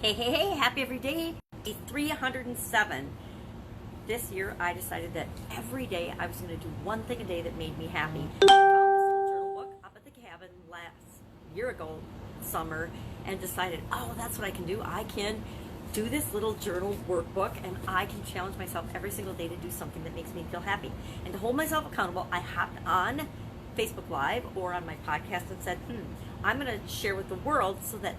Hey, hey, hey, happy every day, day 307. This year I decided that every day I was going to do one thing a day that made me happy. I found this little journal book up at the cabin last year ago, summer, and decided, oh, that's what I can do. I can do this little journal workbook and I can challenge myself every single day to do something that makes me feel happy. And to hold myself accountable, I hopped on Facebook Live or on my podcast and said, I'm going to share with the world so that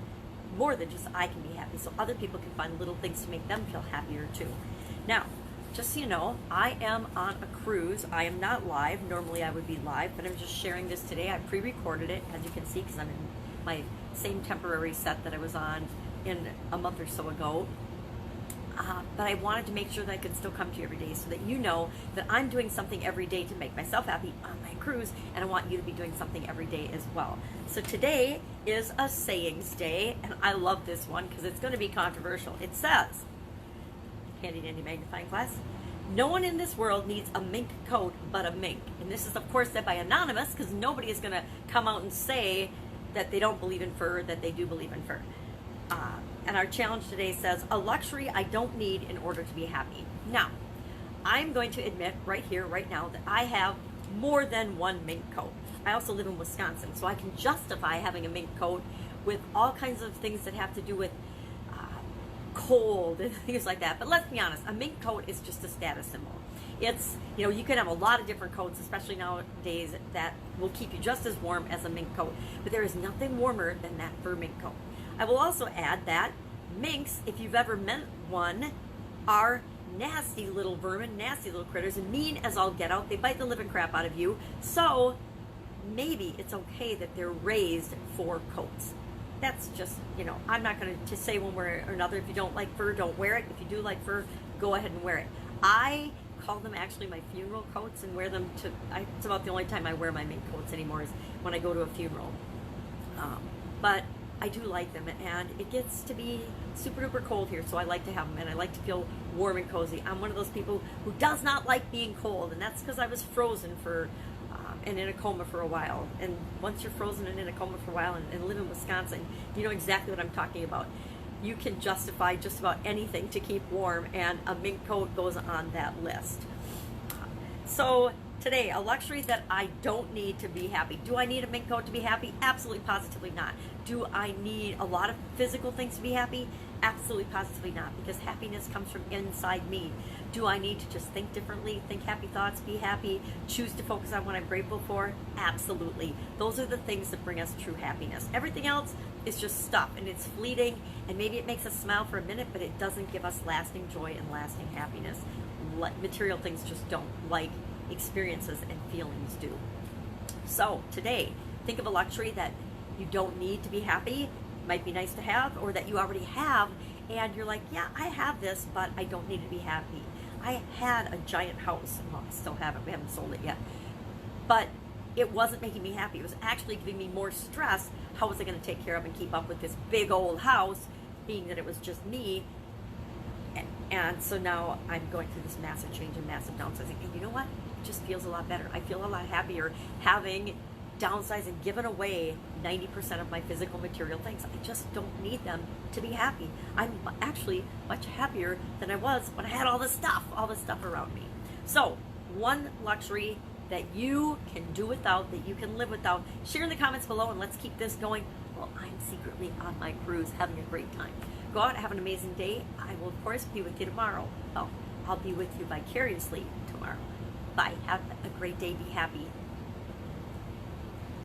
more than just I can be happy, so other people can find little things to make them feel happier too. Now, just so you know, I am on a cruise. I am not live. Normally I would be live, but I'm just sharing this today. I pre-recorded it, as you can see, because I'm in my same temporary set that I was on in a month or so ago. But I wanted to make sure that I could still come to you every day so that you know that I'm doing something every day to make myself happy on my cruise, and I want you to be doing something every day as well. So today is a sayings day, and I love this one because it's going to be controversial. It says, handy dandy magnifying glass, no one in this world needs a mink coat but a mink. And this is of course said by anonymous because nobody is going to come out and say that they don't believe in fur, that they do believe in fur. And our challenge today says, a luxury I don't need in order to be happy. Now, I'm going to admit right here, right now, that I have more than one mink coat. I also live in Wisconsin, so I can justify having a mink coat with all kinds of things that have to do with cold and things like that. But let's be honest, a mink coat is just a status symbol. It's, you know, you can have a lot of different coats, especially nowadays, that will keep you just as warm as a mink coat. But there is nothing warmer than that fur mink coat. I will also add that minks, if you've ever met one, are nasty little vermin, nasty little critters, and mean as all get out. They bite the living crap out of you. So maybe it's okay that they're raised for coats. That's just, you know, I'm not going to say one way or another. If you don't like fur, don't wear it. If you do like fur, go ahead and wear it. I call them actually my funeral coats and wear them to, it's about the only time I wear my mink coats anymore is when I go to a funeral. But I do like them, and it gets to be super duper cold here, so I like to have them, and I like to feel warm and cozy. I'm one of those people who does not like being cold, and that's because I was frozen for and in a coma for a while. And once you're frozen and in a coma for a while and live in Wisconsin, you know exactly what I'm talking about. You can justify just about anything to keep warm, and a mink coat goes on that list. So today, a luxury that I don't need to be happy. Do I need a mink coat to be happy? Absolutely, positively not. Do I need a lot of physical things to be happy? Absolutely, positively not, because happiness comes from inside me. Do I need to just think differently, think happy thoughts, be happy, choose to focus on what I'm grateful for? Absolutely. Those are the things that bring us true happiness. Everything else is just stuff, and it's fleeting, and maybe it makes us smile for a minute, but it doesn't give us lasting joy and lasting happiness. Material things just don't, like experiences and feelings do. So today, think of a luxury that you don't need to be happy, might be nice to have, or that you already have, and you're like, yeah, I have this, but I don't need to be happy. I had a giant house. Well, I still have it. We haven't sold it yet. But it wasn't making me happy. It was actually giving me more stress. How was I going to take care of and keep up with this big old house, being that it was just me? And so now I'm going through this massive change and massive downsizing. And you know what? It just feels a lot better. I feel a lot happier having downsized and given away 90% of my physical material things. I just don't need them to be happy. I'm actually much happier than I was when I had all this stuff around me. So, one luxury that you can do without, that you can live without, share in the comments below, and let's keep this going. Well, I'm secretly on my cruise having a great time. Go out, have an amazing day. I will, of course, be with you tomorrow. Oh, I'll be with you vicariously tomorrow. Bye. Have a great day. Be happy.